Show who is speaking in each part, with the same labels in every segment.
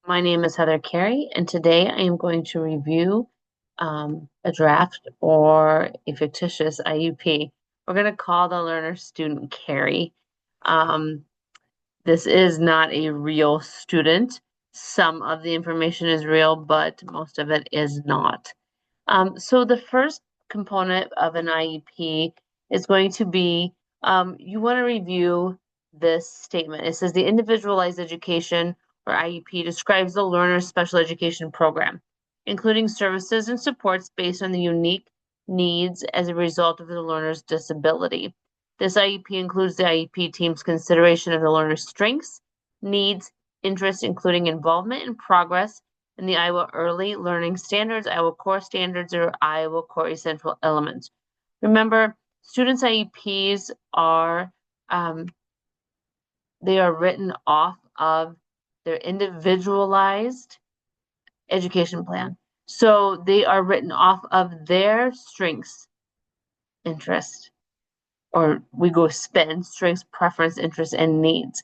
Speaker 1: My name is Heather Carey, and today I am going to review a draft or a fictitious IUP. We're going to call the learner student Carey. Um, this is not a real student. Some of the information is real, but most of it is not. So the first component of an IEP is going to be you want to review this statement. It says the Individualized Education or IEP describes the learner's special education program, including services and supports based on the unique needs as a result of the learner's disability. This IEP includes the IEP team's consideration of the learner's strengths, needs, interests, including involvement and progress in the Iowa Early Learning Standards, Iowa Core Standards, or Iowa Core Essential Elements. Remember, students' IEPs are they are written off of their individualized education plan. So they are written off of their strengths, interest, or we go SPIN, strengths, preference, interests, and needs.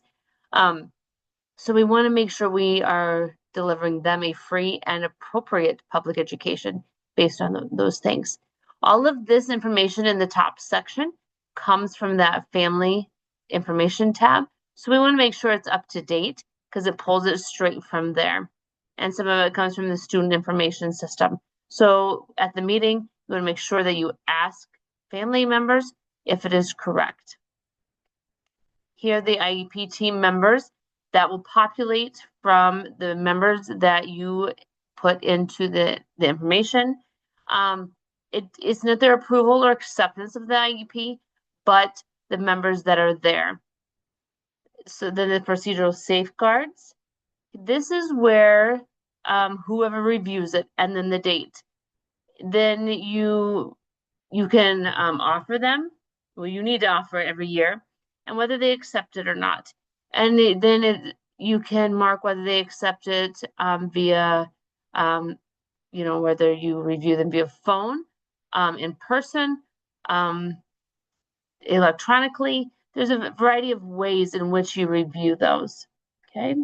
Speaker 1: So we want to make sure we are delivering them a free and appropriate public education based on those things. All of this information in the top section comes from that family information tab. So we want to make sure it's up to date because it pulls it straight from there. And some of it comes from the student information system. So at the meeting, you want to make sure that you ask family members if it is correct. Here are the IEP team members that will populate from the members that you put into the information. It's not their approval or acceptance of the IEP, but the members that are there. So then the procedural safeguards. This is where whoever reviews it and then the date. Then you can offer them. Well, you need to offer it every year, and whether they accept it or not. And you can mark whether they accept it via, whether you review them via phone, in person, electronically. There's a variety of ways in which you review those. Okay.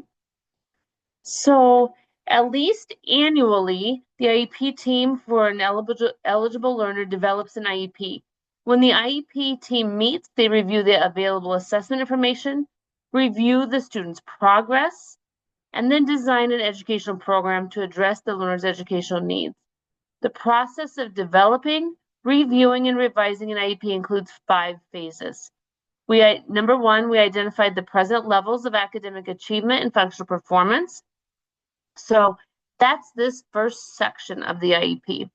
Speaker 1: So at least annually, the IEP team for an eligible learner develops an IEP. When the IEP team meets, they review the available assessment information, review the student's progress, and then design an educational program to address the learner's educational needs. The process of developing, reviewing, and revising an IEP includes 5 phases. Number 1, we identified the present levels of academic achievement and functional performance. So that's this first section of the IEP.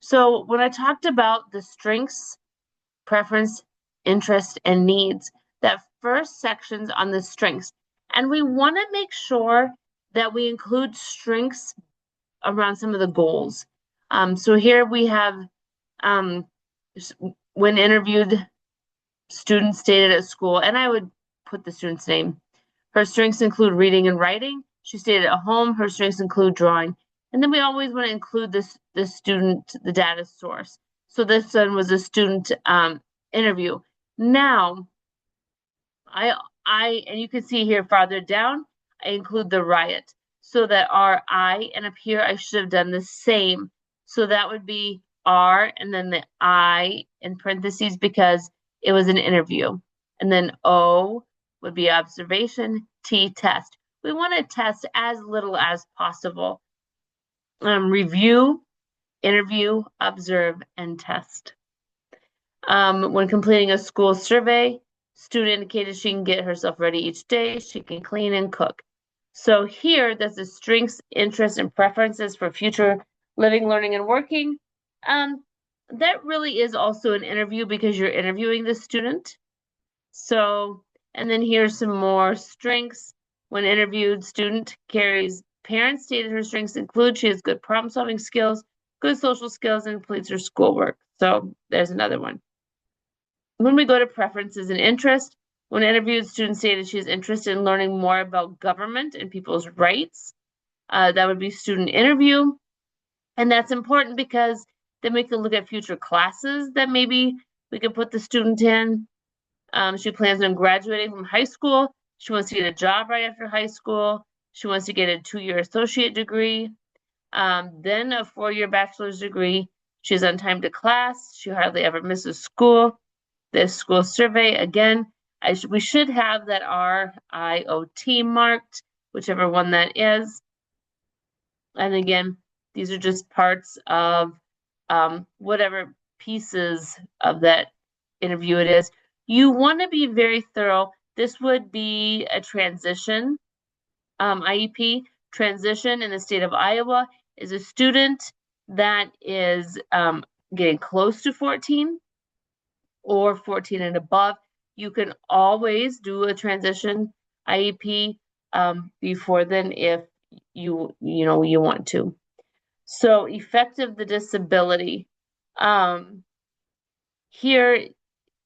Speaker 1: So when I talked about the strengths, preference, interest, and needs, that first section's on the strengths. And we want to make sure that we include strengths around some of the goals. So here we have, when interviewed, students stated at school, and I would put the student's name. Her strengths include reading and writing. She stated at home, her strengths include drawing. And then we always want to include the student, the data source. So this one was a student interview. Now, and you can see here farther down, I include the riot. So that R-I, and up here I should have done the same. So that would be R and then the I in parentheses because it was an interview. And then O would be observation, T, test. We want to test as little as possible. Review, interview, observe, and test. When completing a school survey, student indicated she can get herself ready each day. She can clean and cook. So here, that's the strengths, interests, and preferences for future living, learning, and working. That really is also an interview because you're interviewing the student. So, and then here's some more strengths. When interviewed, student Carrie's parents stated her strengths include she has good problem-solving skills, good social skills, and completes her schoolwork. So there's another one. When we go to preferences and interest, when interviewed, students stated she is interested in learning more about government and people's rights. That would be student interview. And that's important because then we can look at future classes that maybe we could put the student in. She plans on graduating from high school. She wants to get a job right after high school. She wants to get a 2-year associate degree, then a 4-year bachelor's degree. She's on time to class. She hardly ever misses school. The school survey, again, we should have that RIOT marked, whichever one that is. And again, these are just parts of whatever pieces of that interview it is. You want to be very thorough. This would be a transition IEP. Transition in the state of Iowa is a student that is getting close to 14 or 14 and above. You can always do a transition IEP before then if you want to. So effect of the disability. Here,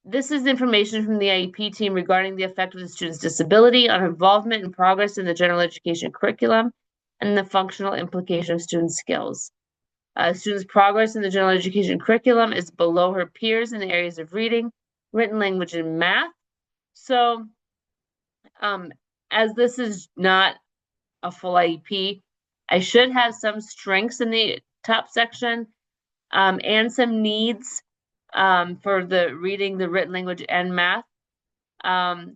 Speaker 1: this is information from the IEP team regarding the effect of the student's disability on involvement and progress in the general education curriculum and the functional implication of student skills. Students' progress in the general education curriculum is below her peers in the areas of reading, written language, and math. So, as this is not a full IEP, I should have some strengths in the top section and some needs for the reading, the written language, and math.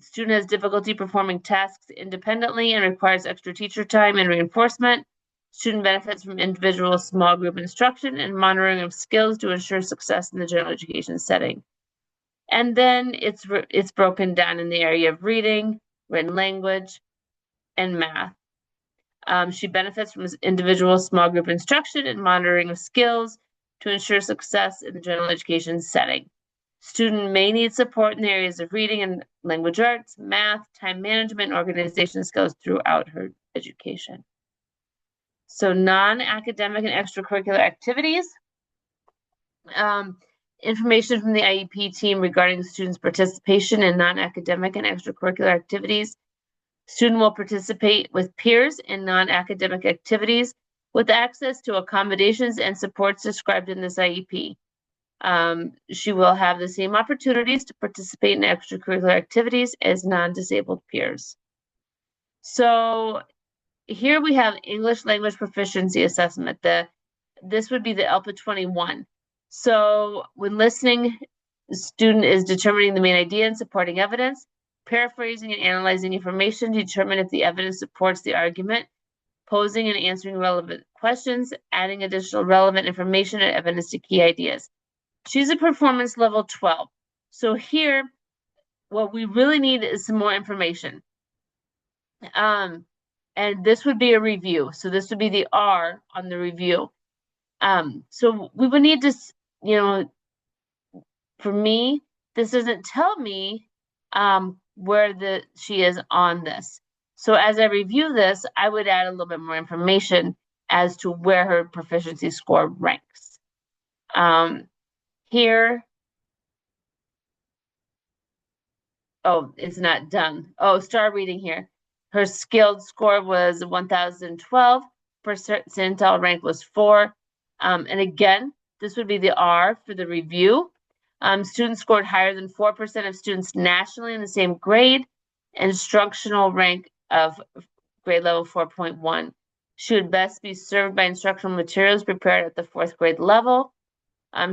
Speaker 1: Student has difficulty performing tasks independently and requires extra teacher time and reinforcement. Student benefits from individual small group instruction and monitoring of skills to ensure success in the general education setting. And then it's broken down in the area of reading, written language, and math. She benefits from individual small group instruction and monitoring of skills to ensure success in the general education setting. Student may need support in the areas of reading and language arts, math, time management, and organization skills throughout her education. So non-academic and extracurricular activities. Information from the IEP team regarding the student's participation in non-academic and extracurricular activities. Student will participate with peers in non-academic activities with access to accommodations and supports described in this IEP. She will have the same opportunities to participate in extracurricular activities as non-disabled peers. So here we have English language proficiency assessment. This would be the ELPA 21. So when listening, the student is determining the main idea and supporting evidence, paraphrasing and analyzing information to determine if the evidence supports the argument, posing and answering relevant questions, adding additional relevant information and evidence to key ideas. She's a performance level 12. So here, what we really need is some more information. And this would be a review. So this would be the R on the review. So we would need to, for me, this doesn't tell me where she is on this. So as I review this, I would add a little bit more information as to where her proficiency score ranks. Here, oh, it's not done. Oh, star reading here. Her skilled score was 1012, percentile rank was 4. And again, this would be the R for the review. Students scored higher than 4% of students nationally in the same grade, instructional rank of grade level 4.1. She would best be served by instructional materials prepared at the 4th grade level.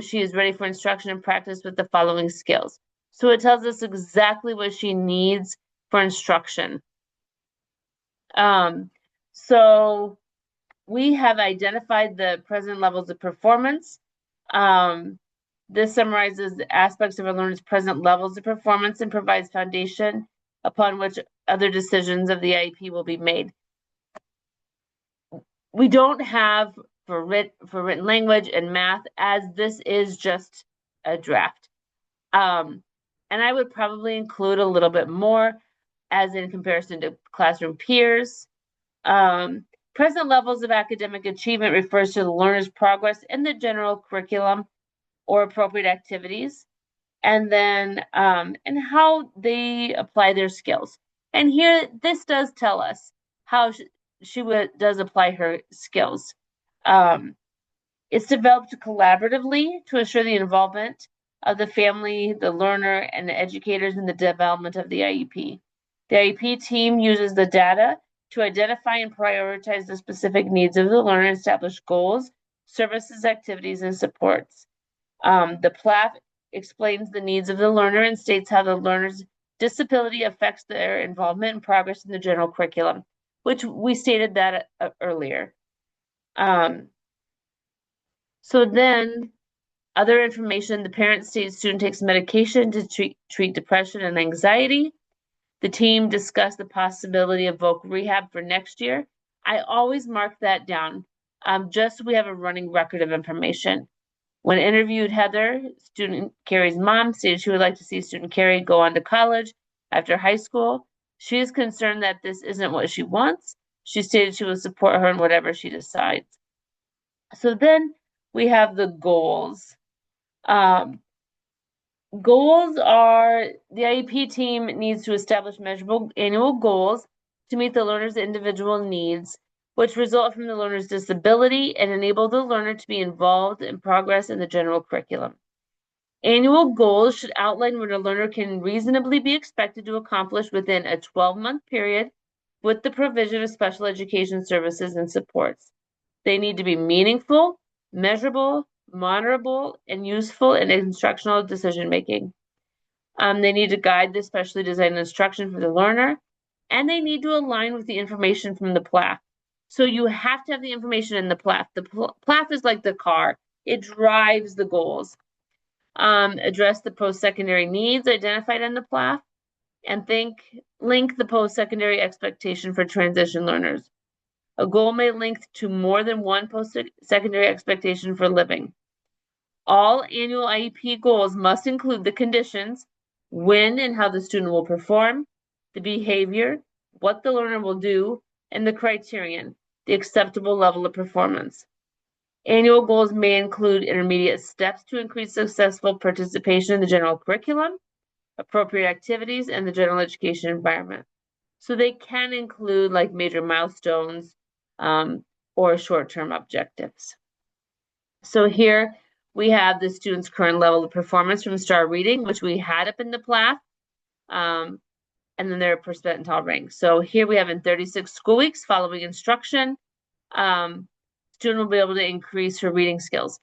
Speaker 1: She is ready for instruction and practice with the following skills. So it tells us exactly what she needs for instruction. So we have identified the present levels of performance. This summarizes the aspects of a learner's present levels of performance and provides foundation upon which other decisions of the IEP will be made. We don't have for written language and math, as this is just a draft. And I would probably include a little bit more as in comparison to classroom peers. Present levels of academic achievement refers to the learner's progress in the general curriculum or appropriate activities, and then and how they apply their skills. And here, this does tell us how she does apply her skills. It's developed collaboratively to ensure the involvement of the family, the learner, and the educators in the development of the IEP. The IEP team uses the data to identify and prioritize the specific needs of the learner, establish goals, services, activities, and supports. The PLAF explains the needs of the learner and states how the learner's disability affects their involvement and progress in the general curriculum, which we stated that earlier. So then other information, the parent states student takes medication to treat depression and anxiety. The team discussed the possibility of voc rehab for next year. I always mark that down, just so we have a running record of information. When interviewed, Heather, student Carrie's mom, stated she would like to see student Carrie go on to college after high school. She is concerned that this isn't what she wants. She stated she will support her in whatever she decides. So then we have the goals. Goals are the IEP team needs to establish measurable annual goals to meet the learner's individual needs, which result from the learner's disability and enable the learner to be involved in progress in the general curriculum. Annual goals should outline what a learner can reasonably be expected to accomplish within a 12-month period with the provision of special education services and supports. They need to be meaningful, measurable, monitorable, and useful in instructional decision-making. They need to guide the specially designed instruction for the learner, and they need to align with the information from the PLAF. So you have to have the information in the PLAF. The PLAF is like the car. It drives the goals. Address the post-secondary needs identified in the PLAF, and link the post-secondary expectation for transition learners. A goal may link to more than one post-secondary expectation for living. All annual IEP goals must include the conditions, when and how the student will perform, the behavior, what the learner will do, and the criterion, the acceptable level of performance. Annual goals may include intermediate steps to increase successful participation in the general curriculum, appropriate activities, and the general education environment. So they can include like major milestones or short-term objectives. So here we have the student's current level of performance from STAR reading, which we had up in the PLAF, and then their percentile rank. So here we have in 36 school weeks following instruction, student will be able to increase her reading skills.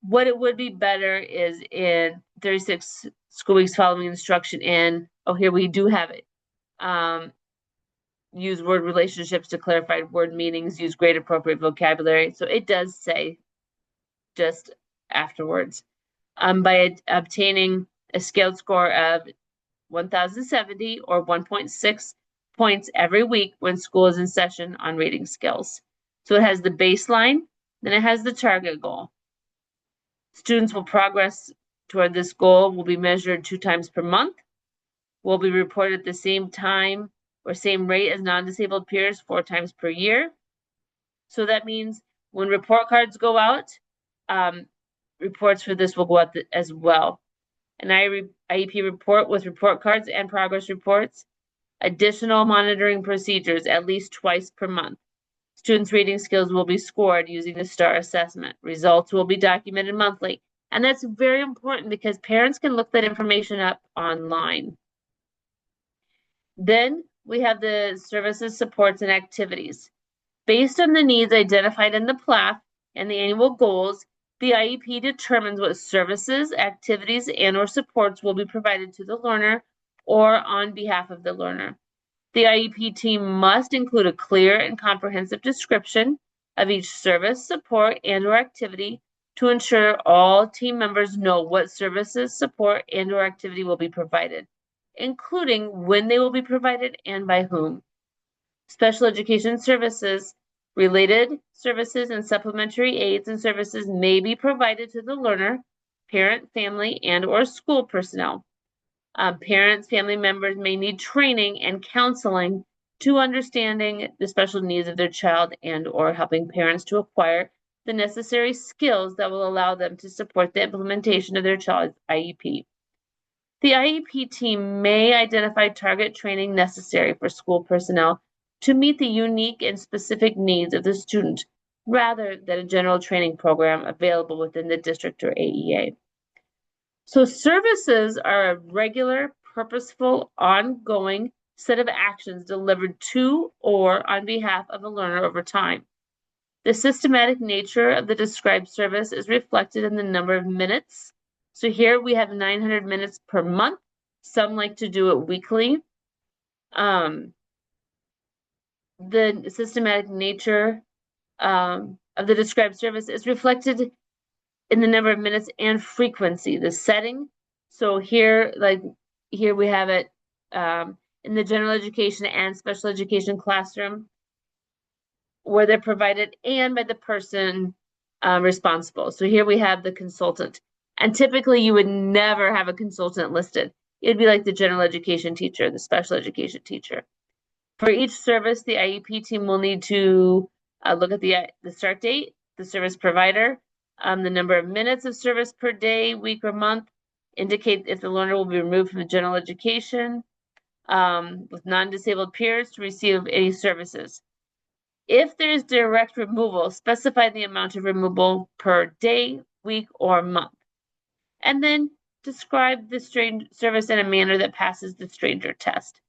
Speaker 1: What it would be better is in 36 school weeks following instruction in, oh, here we do have it. Use word relationships to clarify word meanings, use grade appropriate vocabulary. So it does say just afterwards. By obtaining a scaled score of 1,070 or 1.6 points every week when school is in session on reading skills. So it has the baseline, then it has the target goal. Students will progress toward this goal, will be measured 2 times per month, will be reported at the same time or same rate as non-disabled peers 4 times per year. So that means when report cards go out, reports for this will go out as well. An IEP report with report cards and progress reports, additional monitoring procedures at least twice per month. Students' reading skills will be scored using the STAR assessment. Results will be documented monthly. And that's very important because parents can look that information up online. Then we have the services, supports, and activities. Based on the needs identified in the PLAF and the annual goals, the IEP determines what services, activities, and/or supports will be provided to the learner or on behalf of the learner. The IEP team must include a clear and comprehensive description of each service, support, and/or activity to ensure all team members know what services, support, and/or activity will be provided, including when they will be provided and by whom. Special education services, related services, and supplementary aids and services may be provided to the learner, parent, family, and/or school personnel. Parents, family members may need training and counseling to understanding the special needs of their child and/or helping parents to acquire the necessary skills that will allow them to support the implementation of their child's IEP. The IEP team may identify target training necessary for school personnel to meet the unique and specific needs of the student, rather than a general training program available within the district or AEA. So services are a regular, purposeful, ongoing set of actions delivered to or on behalf of a learner over time. The systematic nature of the described service is reflected in the number of minutes. So here we have 900 minutes per month. Some like to do it weekly. The systematic nature of the described service is reflected in the number of minutes and frequency, the setting. So here we have it in the general education and special education classroom, where they're provided and by the person responsible. So here we have the consultant. And typically you would never have a consultant listed. It'd be like the general education teacher, the special education teacher. For each service, the IEP team will need to look at the start date, the service provider, the number of minutes of service per day, week, or month, indicate if the learner will be removed from the general education with non-disabled peers to receive any services. If there is direct removal, specify the amount of removal per day, week, or month. And then describe the service in a manner that passes the stranger test.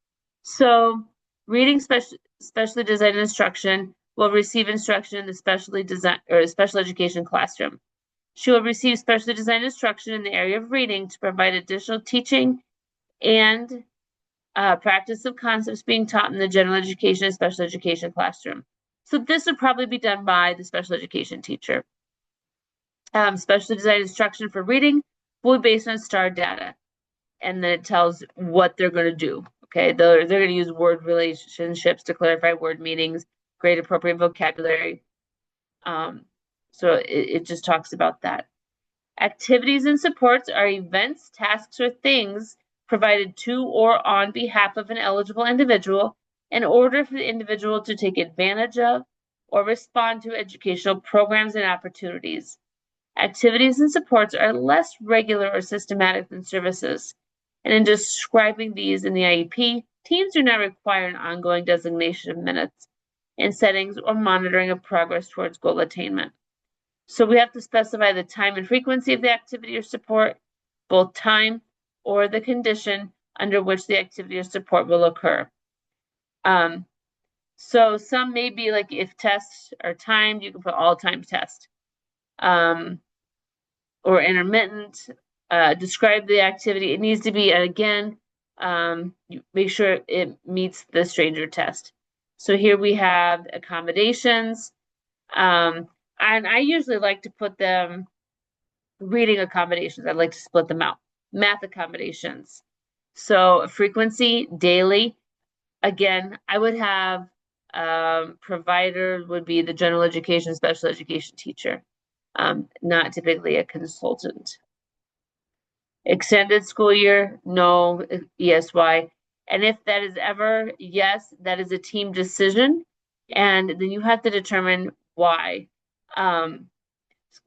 Speaker 1: So reading specially designed instruction will receive instruction in the specially designed or special education classroom. She will receive specially designed instruction in the area of reading to provide additional teaching and practice of concepts being taught in the general education and special education classroom. So this would probably be done by the special education teacher. Specially designed instruction for reading will be based on STAR data, and then it tells what they're going to do. Okay, they're going to use word relationships to clarify word meanings, grade appropriate vocabulary. So it just talks about that. Activities and supports are events, tasks, or things provided to or on behalf of an eligible individual in order for the individual to take advantage of or respond to educational programs and opportunities. Activities and supports are less regular or systematic than services. And in describing these in the IEP, teams do not require an ongoing designation of minutes in settings or monitoring of progress towards goal attainment. So we have to specify the time and frequency of the activity or support, both time or the condition under which the activity or support will occur. So some may be like if tests are timed, you can put all time test. Or intermittent, describe the activity. It needs to be, again, make sure it meets the stranger test. So here we have accommodations. And I usually like to put them reading accommodations. I'd like to split them out. Math accommodations. So frequency, daily. Again, I would have provider would be the general education, special education teacher. Not typically a consultant. Extended school year, no, ESY. And if that is ever yes, that is a team decision. And then you have to determine why.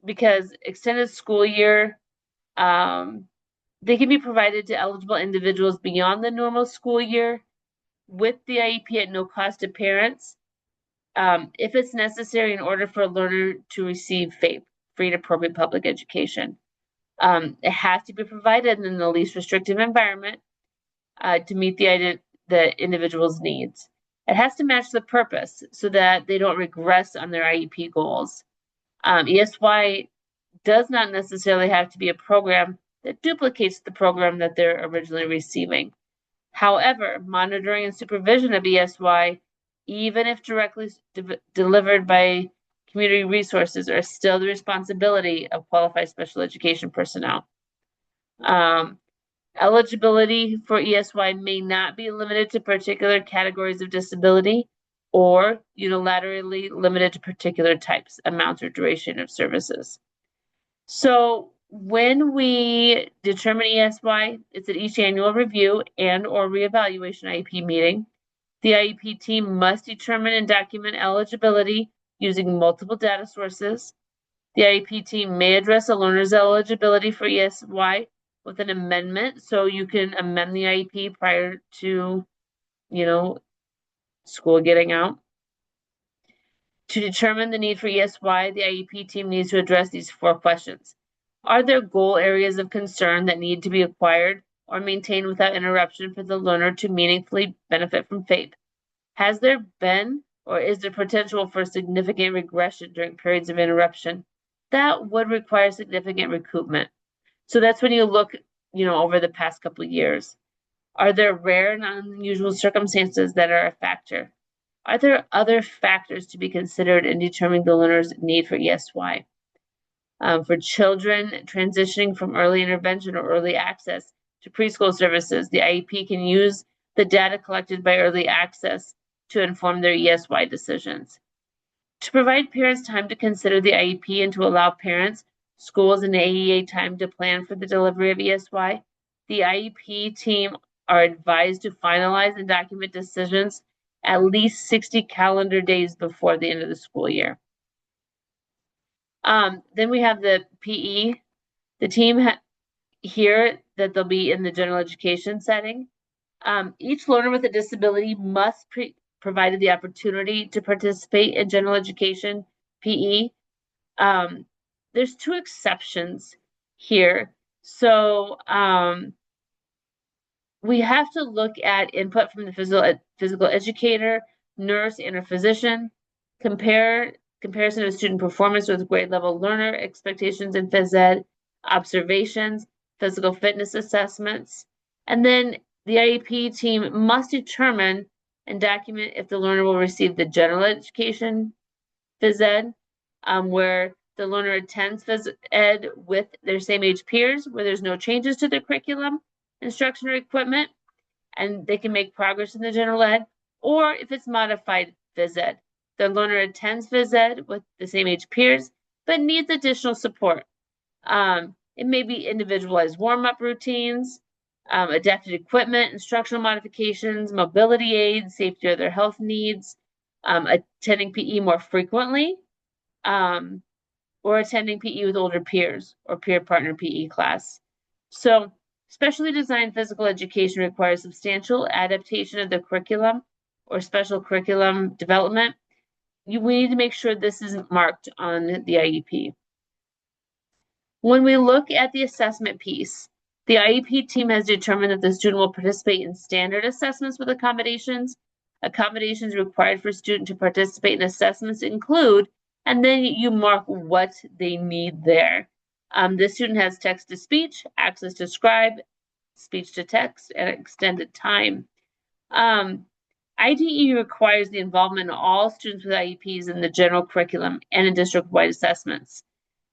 Speaker 1: Because extended school year, they can be provided to eligible individuals beyond the normal school year with the IEP at no cost to parents, if it's necessary in order for a learner to receive FAPE, free and appropriate public education. It has to be provided in the least restrictive environment to meet the individual's needs. It has to match the purpose so that they don't regress on their IEP goals. ESY does not necessarily have to be a program that duplicates the program that they're originally receiving. However, monitoring and supervision of ESY, even if directly delivered by community resources, are still the responsibility of qualified special education personnel. Eligibility for ESY may not be limited to particular categories of disability or unilaterally limited to particular types, amounts, or duration of services. So when we determine ESY, it's at each annual review and or reevaluation IEP meeting. The IEP team must determine and document eligibility using multiple data sources. The IEP team may address a learner's eligibility for ESY with an amendment, so you can amend the IEP prior to, school getting out. To determine the need for ESY, the IEP team needs to address these 4 questions. Are there goal areas of concern that need to be acquired or maintained without interruption for the learner to meaningfully benefit from FAPE? Has there been or is there potential for significant regression during periods of interruption? That would require significant recoupment. So that's when you look, over the past couple of years. Are there rare and unusual circumstances that are a factor? Are there other factors to be considered in determining the learner's need for ESY? For children transitioning from early intervention or early access to preschool services, the IEP can use the data collected by early access to inform their ESY decisions. To provide parents time to consider the IEP and to allow parents, schools, and AEA time to plan for the delivery of ESY, the IEP team are advised to finalize and document decisions at least 60 calendar days before the end of the school year. Then we have the PE. The team here that they'll be in the general education setting. Each learner with a disability must provided the opportunity to participate in general education, PE. There's two exceptions here. So we have to look at input from the physical educator, nurse, and a physician, comparison of student performance with grade level learner expectations in phys ed, observations, physical fitness assessments, and then the IEP team must determine and document if the learner will receive the general education phys ed, where the learner attends phys ed with their same age peers, where there's no changes to their curriculum, instruction, or equipment, and they can make progress in the general ed, or if it's modified phys ed. The learner attends phys ed with the same age peers, but needs additional support. It may be individualized warm-up routines, adapted equipment, instructional modifications, mobility aids, safety or other health needs, attending PE more frequently, or attending PE with older peers or peer partner PE class. So specially designed physical education requires substantial adaptation of the curriculum or special curriculum development. We need to make sure this is marked on the IEP. When we look at the assessment piece, the IEP team has determined that the student will participate in standard assessments with accommodations. Accommodations required for a student to participate in assessments include, and then you mark what they need there. This student has text-to-speech, access to scribe, speech-to-text, and extended time. IDE requires the involvement of all students with IEPs in the general curriculum and in district-wide assessments.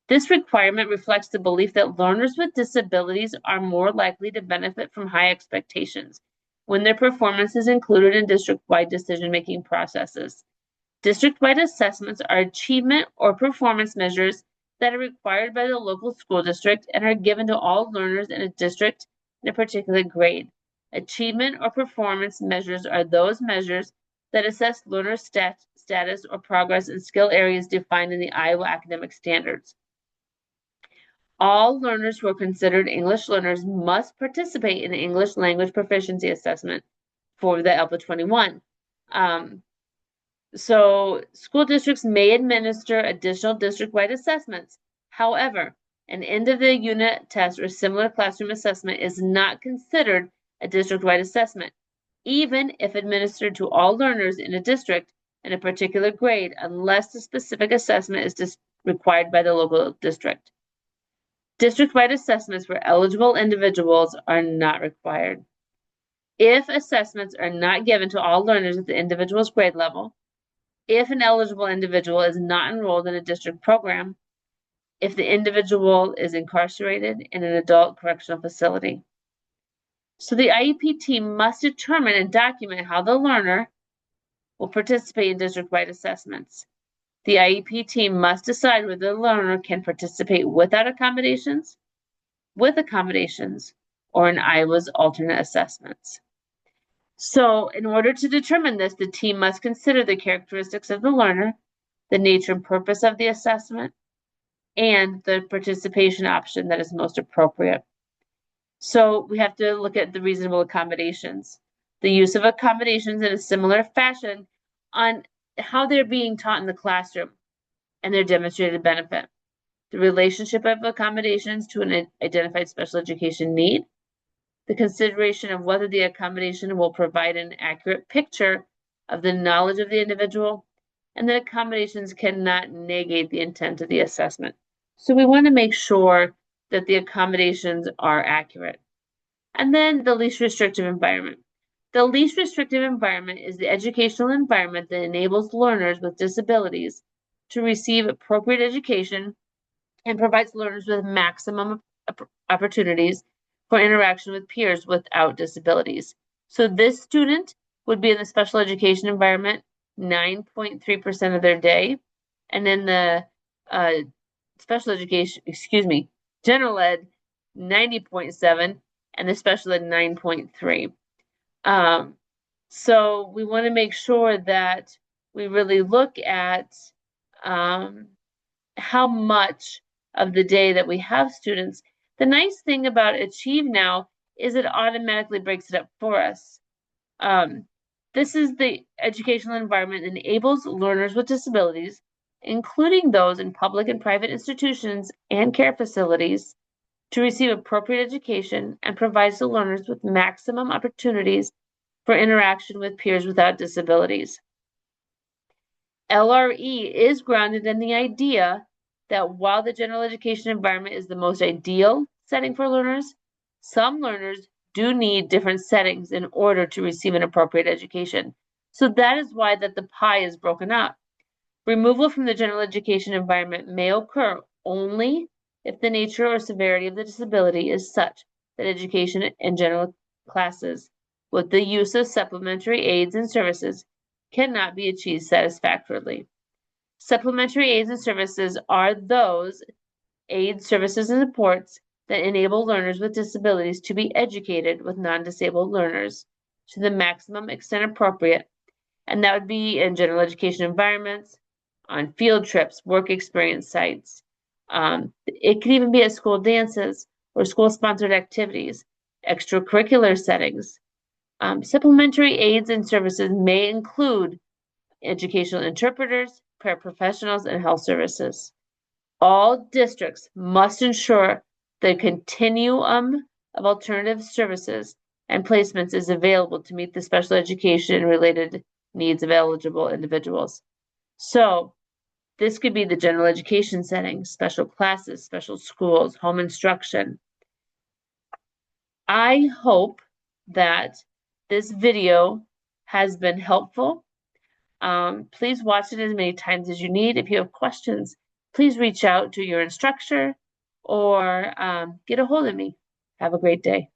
Speaker 1: This requirement reflects the belief that learners with disabilities are more likely to benefit from high expectations when their performance is included in district-wide decision-making processes. District-wide assessments are achievement or performance measures that are required by the local school district and are given to all learners in a district in a particular grade. Achievement or performance measures are those measures that assess learner status or progress in skill areas defined in the Iowa academic standards. All learners who are considered English learners must participate in the English language proficiency assessment for the ELPA 21. So school districts may administer additional district-wide assessments. However, an end of the unit test or similar classroom assessment is not considered a district-wide assessment, even if administered to all learners in a district in a particular grade, unless the specific assessment is required by the local district. District-wide assessments for eligible individuals are not required. If assessments are not given to all learners at the individual's grade level, if an eligible individual is not enrolled in a district program, if the individual is incarcerated in an adult correctional facility. So the IEP team must determine and document how the learner will participate in district-wide assessments. The IEP team must decide whether the learner can participate without accommodations, with accommodations, or in Iowa's alternate assessments. So in order to determine this, the team must consider the characteristics of the learner, the nature and purpose of the assessment, and the participation option that is most appropriate. So we have to look at the reasonable accommodations, the use of accommodations in a similar fashion on how they're being taught in the classroom and their demonstrated benefit, the relationship of accommodations to an identified special education need, the consideration of whether the accommodation will provide an accurate picture of the knowledge of the individual, and that accommodations cannot negate the intent of the assessment. So we want to make sure that the accommodations are accurate. And then the least restrictive environment. The least restrictive environment is the educational environment that enables learners with disabilities to receive appropriate education and provides learners with maximum opportunities for interaction with peers without disabilities. So this student would be in the special education environment 9.3% of their day, and in the special education, general ed 90.7, and the special ed 9.3. So we want to make sure that we really look at how much of the day that we have students. The nice thing about Achieve now is it automatically breaks it up for us. This is the educational environment that enables learners with disabilities, including those in public and private institutions and care facilities, to receive appropriate education and provides the learners with maximum opportunities for interaction with peers without disabilities. LRE is grounded in the idea that while the general education environment is the most ideal setting for learners, some learners do need different settings in order to receive an appropriate education. So that is why that the pie is broken up. Removal from the general education environment may occur only if the nature or severity of the disability is such that education in general classes with the use of supplementary aids and services cannot be achieved satisfactorily. Supplementary aids and services are those aids, services, and supports that enable learners with disabilities to be educated with non-disabled learners to the maximum extent appropriate, and that would be in general education environments, on field trips, work experience sites. It could even be at school dances or school-sponsored activities, extracurricular settings. Supplementary aids and services may include educational interpreters, paraprofessionals, and health services. All districts must ensure the continuum of alternative services and placements is available to meet the special education and related needs of eligible individuals. So this could be the general education setting, special classes, special schools, home instruction. I hope that this video has been helpful. Please watch it as many times as you need. If you have questions, please reach out to your instructor or get a hold of me. Have a great day.